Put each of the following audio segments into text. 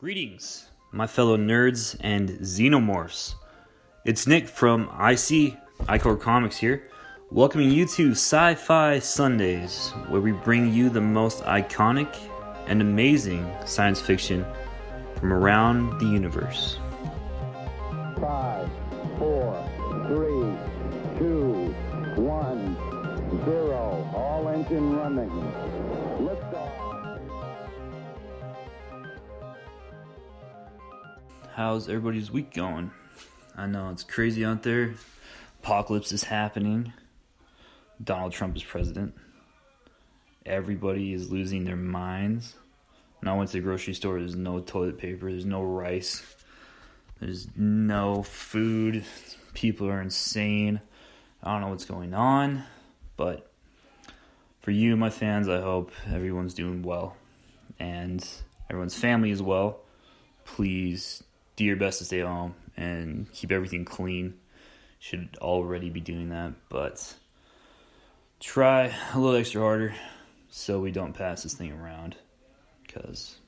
Greetings, my fellow nerds and xenomorphs. It's Nick from Icore Comics here, welcoming you to Sci-Fi Sundays, where we bring you the most iconic and amazing science fiction from around the universe. 5, 4, 3, 2, 1, 0. All engine running. Liftoff. How's everybody's week going? I know it's crazy out there. Apocalypse is happening. Donald Trump is president. Everybody is losing their minds. When I went to the grocery store, there's no toilet paper, there's no rice, there's no food. People are insane. I don't know what's going on, but for you, my fans, I hope everyone's doing well and everyone's family as well. Please do your best to stay home and keep everything clean. Should already be doing that, but try a little extra harder so we don't pass this thing around, because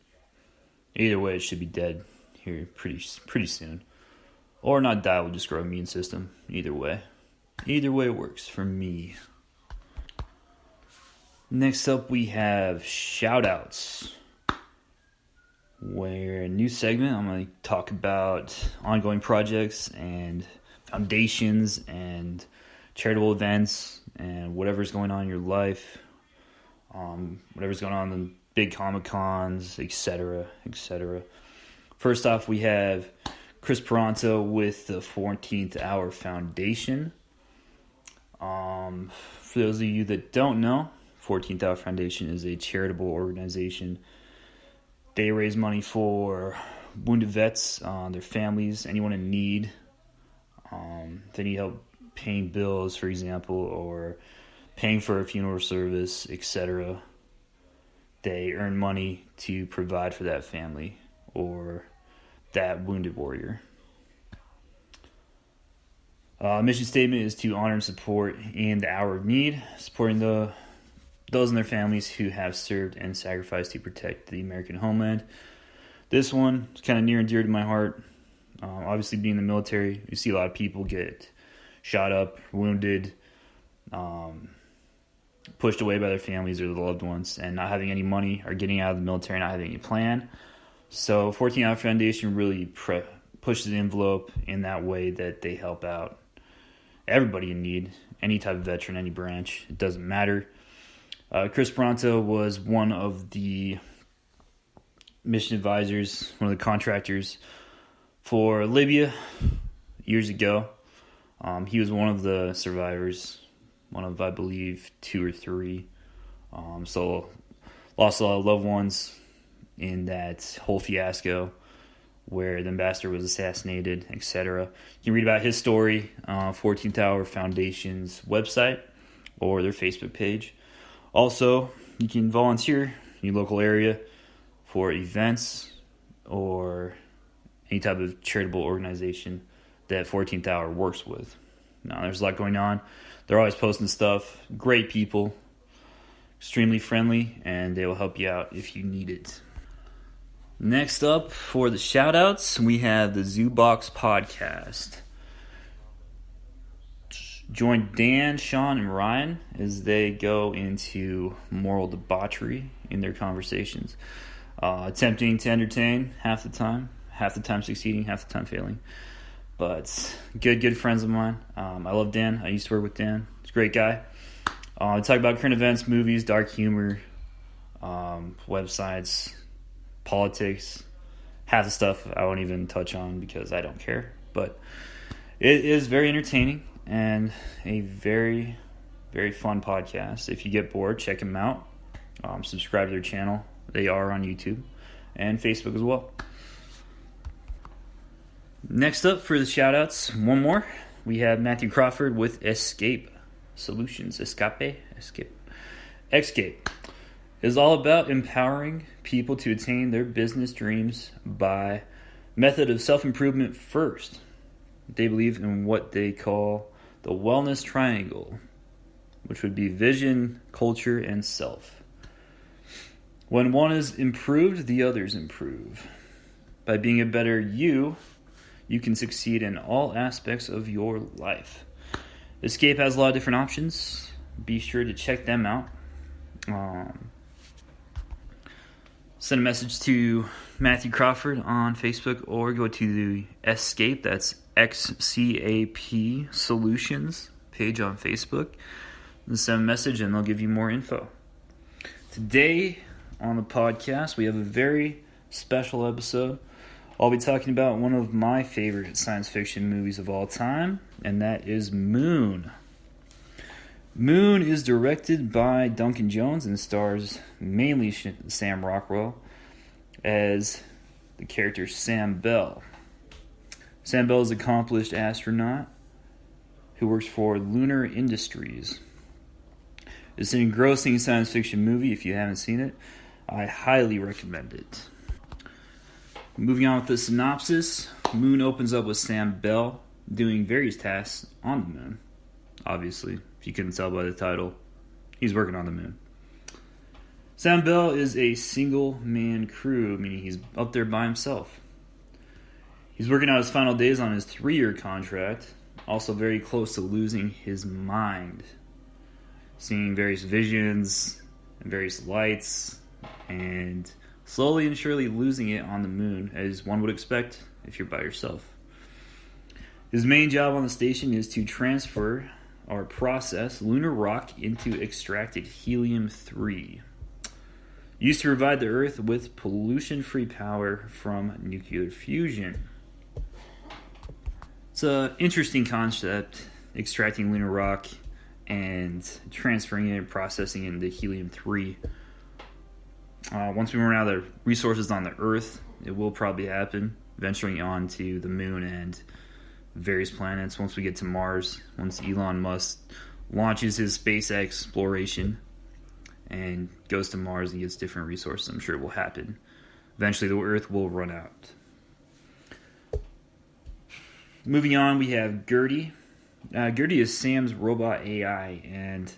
either way it should be dead here pretty soon, or not die. We'll just grow an immune system. Either way works for me. Next up we have shoutouts, where a new segment I'm going to talk about ongoing projects and foundations and charitable events and whatever's going on in your life, whatever's going on in the big Comic Cons, etc., etc. First off, we have Chris Peranto with the 14th Hour Foundation. For those of you that don't know, 14th Hour Foundation is a charitable organization. They raise money for wounded vets, their families, anyone in need. If they need help paying bills, for example, or paying for a funeral service, etc., they earn money to provide for that family or that wounded warrior. Mission statement is to honor and support in the hour of need, supporting those and their families who have served and sacrificed to protect the American homeland. This one is kind of near and dear to my heart. Obviously, being in the military, you see a lot of people get shot up, wounded, pushed away by their families or their loved ones, and not having any money, or getting out of the military, not having any plan. So 14 Hour Foundation really pushes the envelope in that way that they help out everybody in need, any type of veteran, any branch, it doesn't matter. Chris Peranto was one of the mission advisors, one of the contractors for Libya years ago. He was one of the survivors, one of, I believe, 2 or 3. So lost a lot of loved ones in that whole fiasco where the ambassador was assassinated, etc. You can read about his story on 14th Hour Foundation's website or their Facebook page. Also, you can volunteer in your local area for events or any type of charitable organization that 14th Hour works with. Now, there's a lot going on. They're always posting stuff. Great people, extremely friendly, and they will help you out if you need it. Next up, for the shout-outs, we have the Zoobox Podcast. Join Dan, Sean, and Ryan as they go into moral debauchery in their conversations, attempting to entertain half the time succeeding, half the time failing. But good friends of mine. I love Dan. I used to work with Dan. He's a great guy. We talk about current events, movies, dark humor, websites, politics, half the stuff I won't even touch on because I don't care. But it is very entertaining and a very, very fun podcast. If you get bored, check them out. Subscribe to their channel. They are on YouTube and Facebook as well. Next up for the shout-outs, one more. We have Matthew Crawford with Escape Solutions. Escape is all about empowering people to attain their business dreams by method of self-improvement first. They believe in what they call the wellness triangle, which would be vision, culture, and self. When one is improved, the others improve. By being a better you, you can succeed in all aspects of your life. Escape has a lot of different options. Be sure to check them out. Send a message to Matthew Crawford on Facebook or go to the Escape, that's XCAP Solutions page on Facebook. And send a message and they'll give you more info. Today on the podcast, we have a very special episode. I'll be talking about one of my favorite science fiction movies of all time, and that is Moon. Moon is directed by Duncan Jones and stars mainly Sam Rockwell as the character Sam Bell. Sam Bell is an accomplished astronaut who works for Lunar Industries. It's an engrossing science fiction movie. If you haven't seen it, I highly recommend it. Moving on with the synopsis, Moon opens up with Sam Bell doing various tasks on the moon. Obviously, if you couldn't tell by the title, he's working on the moon. Sam Bell is a single-man crew, meaning he's up there by himself. He's working out his final days on his 3-year contract, also very close to losing his mind, seeing various visions and various lights, and slowly and surely losing it on the moon, as one would expect if you're by yourself. His main job on the station is to transfer or process lunar rock into extracted helium-3, used to provide the Earth with pollution-free power from nuclear fusion. It's an interesting concept, extracting lunar rock and transferring it and processing it into helium-3. Once we run out of resources on the Earth, it will probably happen, venturing on to the moon and various planets. Once we get to Mars, once Elon Musk launches his space exploration and goes to Mars and gets different resources, I'm sure it will happen. Eventually the Earth will run out. Moving on, we have Gertie. Gertie is Sam's robot AI, and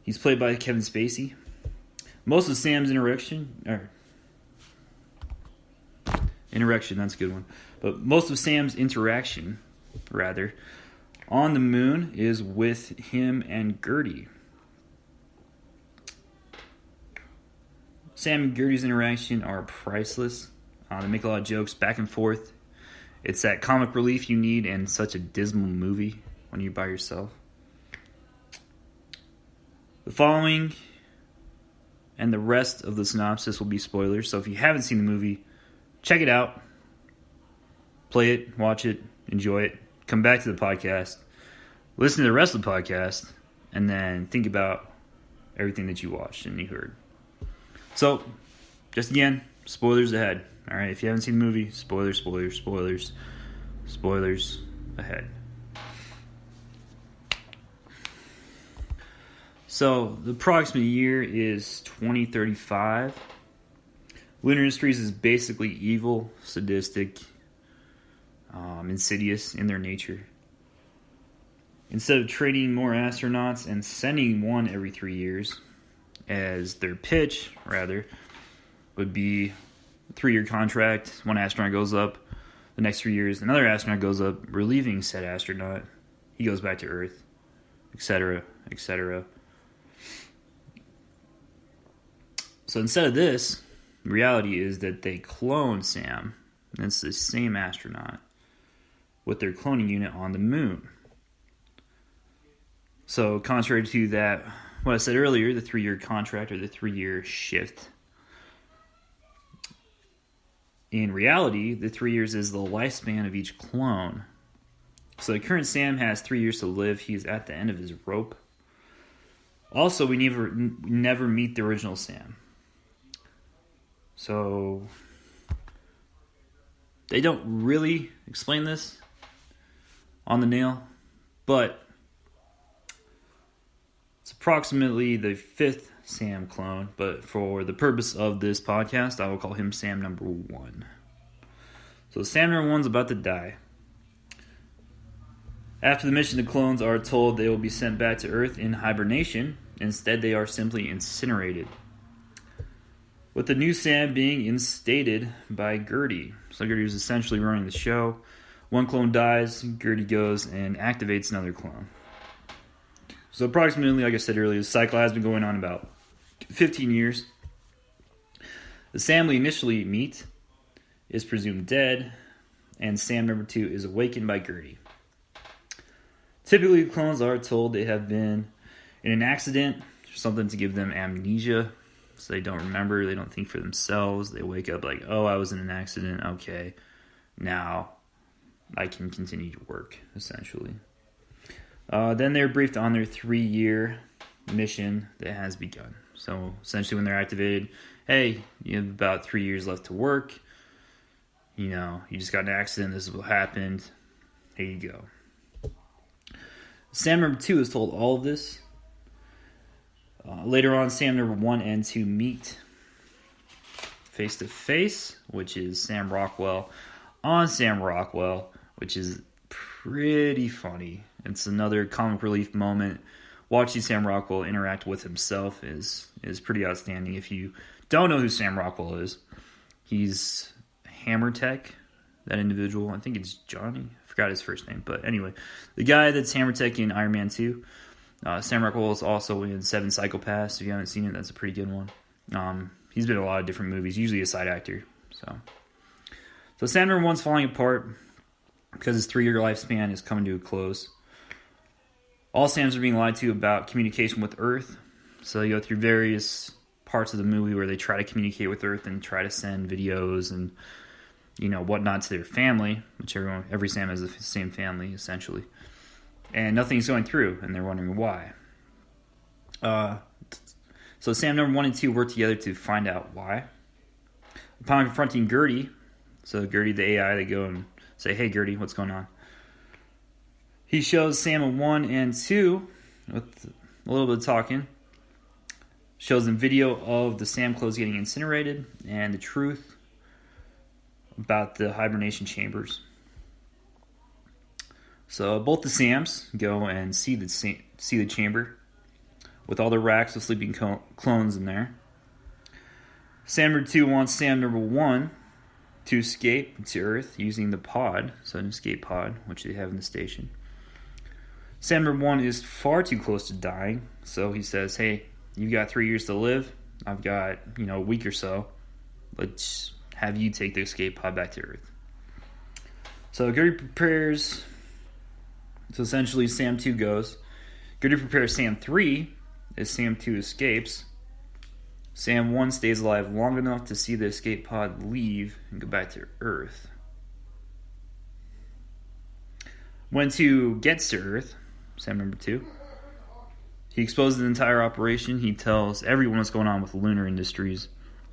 he's played by Kevin Spacey. Most of Sam's interaction, that's a good one. But most of Sam's interaction, on the moon is with him and Gertie. Sam and Gertie's interaction are priceless. They make a lot of jokes back and forth. It's that comic relief you need in such a dismal movie when you're by yourself. The following and the rest of the synopsis will be spoilers, so if you haven't seen the movie, check it out. Play it, watch it, enjoy it. Come back to the podcast. Listen to the rest of the podcast, and then think about everything that you watched and you heard. So, just again, spoilers ahead. Alright, if you haven't seen the movie, spoilers ahead. So, the approximate year is 2035. Lunar Industries is basically evil, sadistic, insidious in their nature. Instead of training more astronauts and sending one every 3 years, as their pitch, would be a 3-year contract, one astronaut goes up, the next 3 years, another astronaut goes up, relieving said astronaut, he goes back to Earth, etc., etc. So instead of this, the reality is that they clone Sam, and it's the same astronaut, with their cloning unit on the moon. So contrary to that, what I said earlier, the 3-year contract or the 3-year shift, in reality, the 3 years is the lifespan of each clone. So the current Sam has 3 years to live. He's at the end of his rope. Also, we never meet the original Sam. So they don't really explain this on the nail, but it's approximately the 5th Sam clone, but for the purpose of this podcast, I will call him Sam number 1. So Sam number 1's about to die. After the mission, the clones are told they will be sent back to Earth in hibernation. Instead, they are simply incinerated. with the new Sam being instated by Gertie. So Gertie was essentially running the show. One clone dies, Gertie goes and activates another clone. So approximately, like I said earlier, the cycle has been going on about 15 years. The Sam we initially meet is presumed dead, and Sam number 2 is awakened by Gertie. Typically, clones are told they have been in an accident, something to give them amnesia, so they don't remember, they don't think for themselves. They wake up like, oh, I was in an accident, okay, now I can continue to work, essentially. Then they're briefed on their 3-year mission that has begun. So essentially when they're activated, hey, you have about 3 years left to work. You know, you just got in an accident, this is what happened. Here you go. Sam number 2 is told all of this. Later on, Sam number 1 and 2 meet face to face, which is Sam Rockwell on Sam Rockwell, which is pretty funny. It's another comic relief moment. Watching Sam Rockwell interact with himself is pretty outstanding. If you don't know who Sam Rockwell is, he's Hammer Tech, that individual. I think it's Johnny. I forgot his first name. But anyway, the guy that's Hammer Tech in Iron Man 2. Sam Rockwell is also in Seven Psychopaths. If you haven't seen it, that's a pretty good one. He's been in a lot of different movies, usually a side actor. So Sam number 1's falling apart because his 3-year lifespan is coming to a close. All Sams are being lied to about communication with Earth. So they go through various parts of the movie where they try to communicate with Earth and try to send videos and, you know, whatnot to their family, which every Sam has the same family, essentially. And nothing's going through, and they're wondering why. So Sam number 1 and 2 work together to find out why. Upon confronting Gertie, so Gertie, the AI, they go and say, hey, Gertie, what's going on? He shows Sam 1 and 2, with a little bit of talking, shows them video of the Sam clothes getting incinerated and the truth about the hibernation chambers. So both the Sams go and see the chamber with all the racks of sleeping clones in there. Sam number 2 wants Sam number 1 to escape to Earth using the pod, so an escape pod, which they have in the station. Sam number 1 is far too close to dying, so he says, hey, you've got 3 years to live. I've got, a week or so. Let's have you take the escape pod back to Earth. So Gertie prepares. So essentially, Sam 2 goes. Gertie prepares Sam 3 as Sam 2 escapes. Sam 1 stays alive long enough to see the escape pod leave and go back to Earth. When 2 gets to Earth, Sam number 2, he exposes the entire operation. He tells everyone what's going on with Lunar Industries,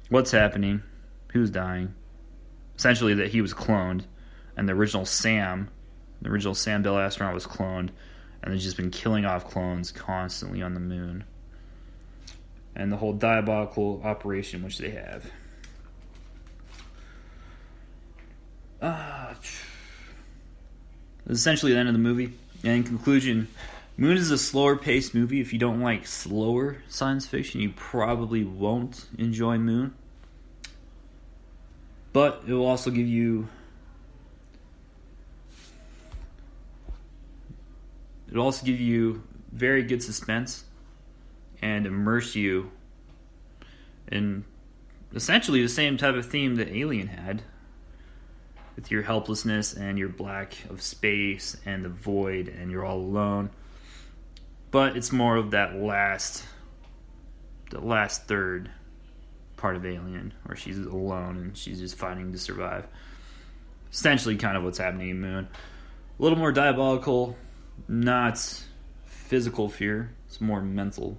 what's happening, who's dying. Essentially that he was cloned, and the original Sam Bell astronaut was cloned, and they've just been killing off clones constantly on the moon. And the whole diabolical operation which they have. This is essentially the end of the movie. And in conclusion, Moon is a slower-paced movie. If you don't like slower science fiction, you probably won't enjoy Moon. But it will also give you... It'll also give you very good suspense and immerse you in essentially the same type of theme that Alien had, with your helplessness and your lack of space and the void and you're all alone. But it's more of that last third part of Alien, where she's alone and she's just fighting to survive. Essentially kind of what's happening in Moon. A little more diabolical, not physical fear, it's more mental.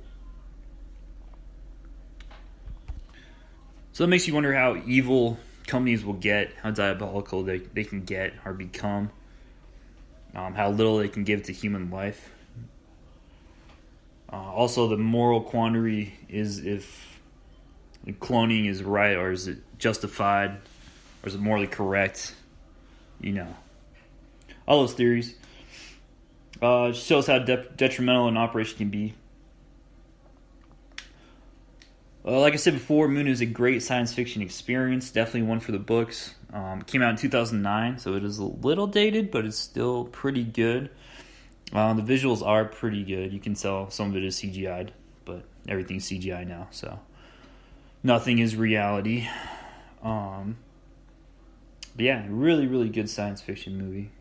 So it makes you wonder how evil companies will get, how diabolical they can get or become, how little they can give to human life. Also, the moral quandary is if cloning is right, or is it justified, or is it morally correct? All those theories. Shows how detrimental an operation can be. Like I said before, Moon is a great science fiction experience. Definitely one for the books. Came out in 2009, so it is a little dated, but it's still pretty good. The visuals are pretty good. You can tell some of it is CGI'd, but everything's CGI now, so nothing is reality. But yeah, really, really good science fiction movie.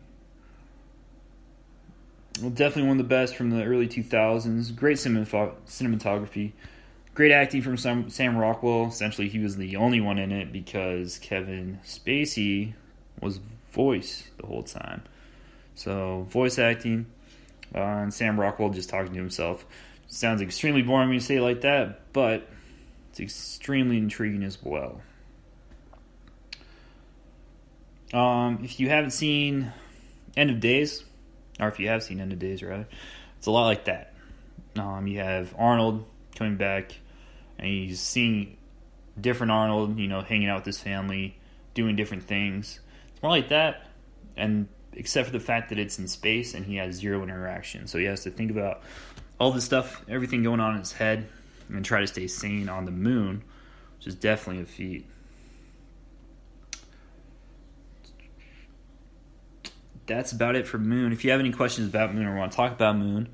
Well, definitely one of the best from the early 2000s. Great cinematography. Great acting from Sam Rockwell. Essentially, he was the only one in it because Kevin Spacey was voice the whole time. So, voice acting, and Sam Rockwell just talking to himself. Sounds extremely boring when you say it like that, but it's extremely intriguing as well. If you haven't seen End of Days, or if you have seen End of Days, rather, it's a lot like that. You have Arnold coming back, and he's seeing different Arnold, hanging out with his family, doing different things. It's more like that, and except for the fact that it's in space and he has zero interaction. So he has to think about all this stuff, everything going on in his head, and try to stay sane on the moon, which is definitely a feat. That's about it for Moon. If you have any questions about Moon or want to talk about Moon,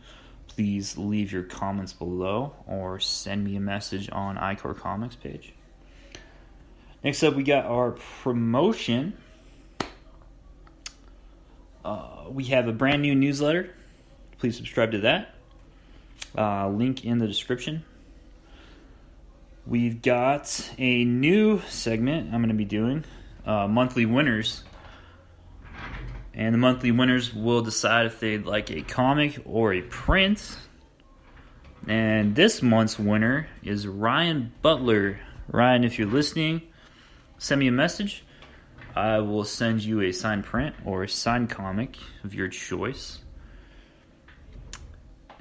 please leave your comments below or send me a message on iCore Comics page. Next up, we got our promotion. We have a brand new newsletter. Please subscribe to that. Link in the description. We've got a new segment I'm going to be doing, monthly winners. And the monthly winners will decide if they'd like a comic or a print. And this month's winner is Ryan Butler. Ryan, if you're listening, send me a message. I will send you a signed print or a signed comic of your choice.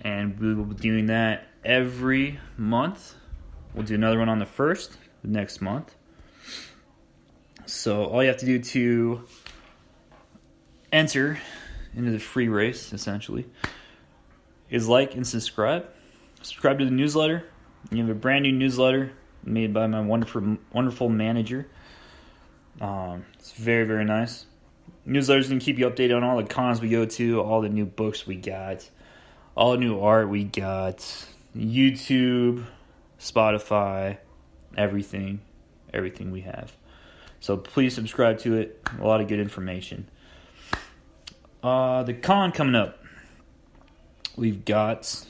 And we will be doing that every month. We'll do another one on the 1st of next month. So all you have to do to enter into the free race, essentially, is like and subscribe. Subscribe to the newsletter. You have a brand new newsletter made by my wonderful manager. It's very, very nice. Newsletter's going to keep you updated on all the cons we go to, all the new books we got, all the new art we got, YouTube, Spotify, everything we have. So please subscribe to it. A lot of good information. The con coming up. We've got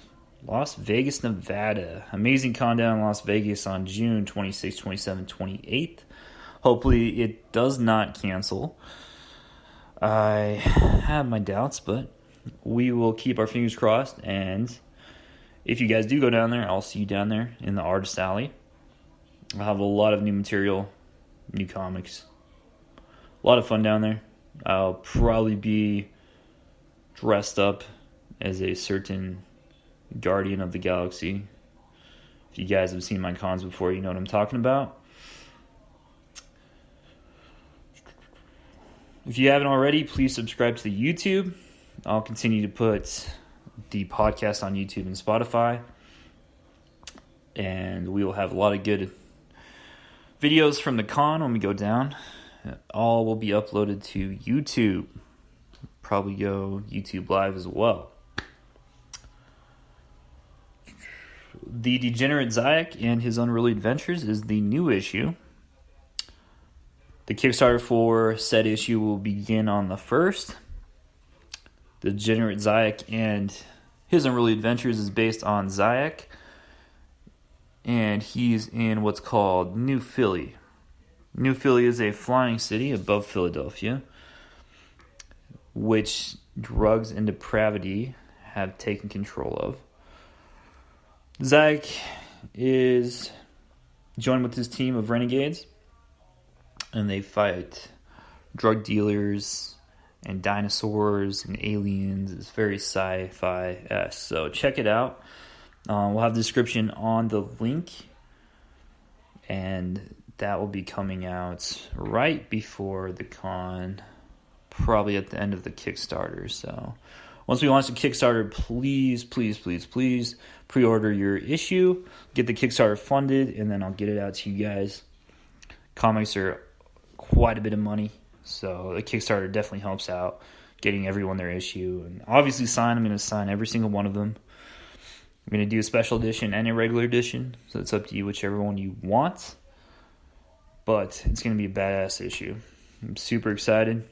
Las Vegas, Nevada. Amazing con down in Las Vegas on June 26, 27, 28th. Hopefully it does not cancel. I have my doubts, but we will keep our fingers crossed. And if you guys do go down there, I'll see you down there in the Artist Alley. I'll have a lot of new material, new comics. A lot of fun down there. I'll probably be dressed up as a certain Guardian of the Galaxy. If you guys have seen my cons before, you know what I'm talking about. If you haven't already, please subscribe to the YouTube. I'll continue to put the podcast on YouTube and Spotify. And we will have a lot of good videos from the con when we go down. All will be uploaded to YouTube. Probably go YouTube Live as well. The Degenerate Zayak and His Unruly Adventures is the new issue. The Kickstarter for said issue will begin on the 1st. The Degenerate Zayak and His Unruly Adventures is based on Zayak, and he's in what's called New Philly. New Philly is a flying city above Philadelphia, which drugs and depravity have taken control of. Zayak is joined with his team of renegades, and they fight drug dealers and dinosaurs and aliens. It's very sci-fi-esque, so check it out. We'll have the description on the link, and that will be coming out right before the con, probably at the end of the Kickstarter. So Once we launch the Kickstarter, please pre-order your issue, get the Kickstarter funded, and then I'll get it out to you guys. Comics are quite a bit of money, so the Kickstarter definitely helps out getting everyone their issue. And obviously I'm going to sign every single one of them. I'm going to do a special edition and a regular edition, so it's up to you, whichever one you want. But it's going to be a badass issue. I'm super excited.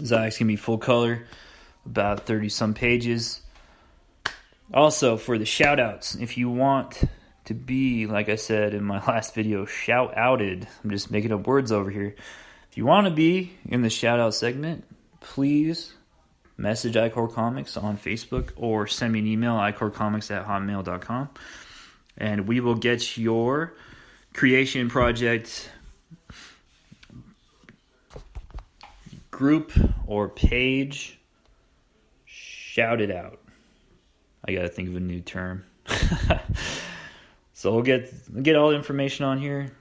Zach's going to be full color, about 30-some pages. Also, for the shout-outs, if you want to be, like I said in my last video, shout-outed, I'm just making up words over here. If you want to be in the shout-out segment, please message iCore Comics on Facebook or send me an email, icorecomics@hotmail.com, and we will get your creation project, group, or page shouted out. I gotta think of a new term. So we'll get all the information on here.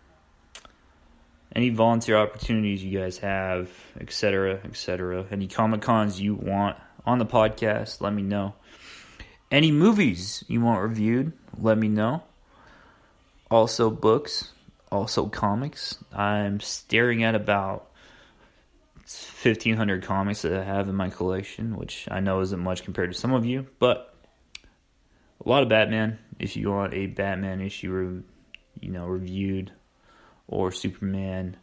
Any volunteer opportunities you guys have, etc., etc. Any Comic Cons you want on the podcast, let me know. Any movies you want reviewed, let me know. Also books, also comics. I'm staring at about 1,500 comics that I have in my collection, which I know isn't much compared to some of you, but a lot of Batman. If you want a Batman issue, reviewed, or Superman,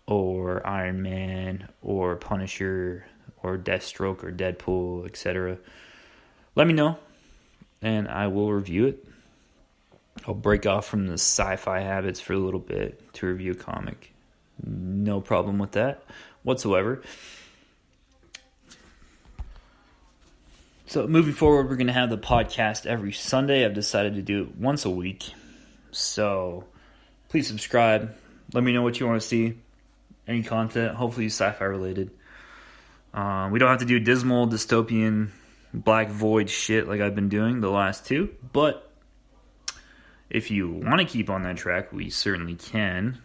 or Iron Man, or Punisher, or Deathstroke, or Deadpool, etc., let me know, and I will review it. I'll break off from the sci-fi habits for a little bit to review a comic. No problem with that whatsoever. So moving forward, we're going to have the podcast every Sunday. I've decided to do it once a week. So please subscribe. Let me know what you want to see. Any content, hopefully sci-fi related. We don't have to do dismal, dystopian, black void shit like I've been doing the last two. But if you want to keep on that track, we certainly can.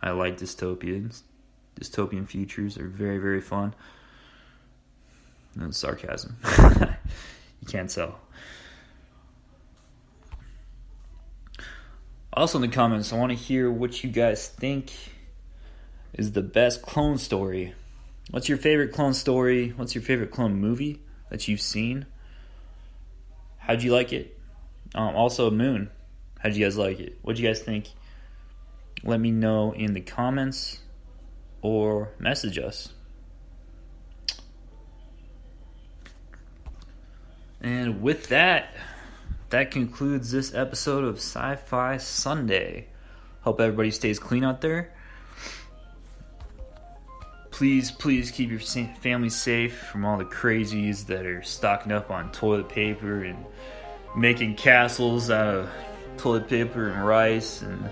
I like dystopians. Dystopian futures are very, very fun. That's sarcasm. You can't tell. Also in the comments, I want to hear what you guys think is the best clone story. What's your favorite clone story? What's your favorite clone movie that you've seen? How'd you like it? Also, Moon. How'd you guys like it? What'd you guys think? Let me know in the comments or message us. And with that concludes this episode of Sci-Fi Sunday. Hope everybody stays clean out there. Please keep your family safe from all the crazies that are stocking up on toilet paper and making castles out of toilet paper and rice and,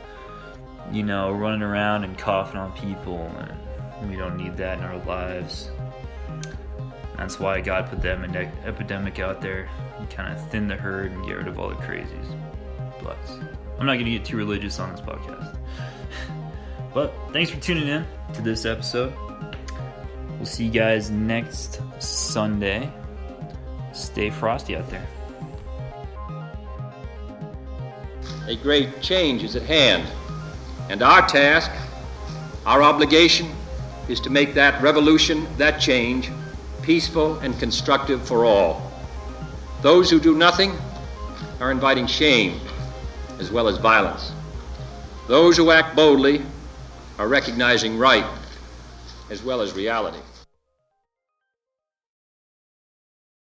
running around and coughing on people. And we don't need that in our lives. That's why God put the epidemic out there and kind of thin the herd and get rid of all the crazies. But I'm not going to get too religious on this podcast. But thanks for tuning in to this episode. We'll see you guys next Sunday. Stay frosty out there. A great change is at hand, and our task, our obligation, is to make that revolution, that change, peaceful and constructive for all. Those who do nothing are inviting shame as well as violence. Those who act boldly are recognizing right as well as reality.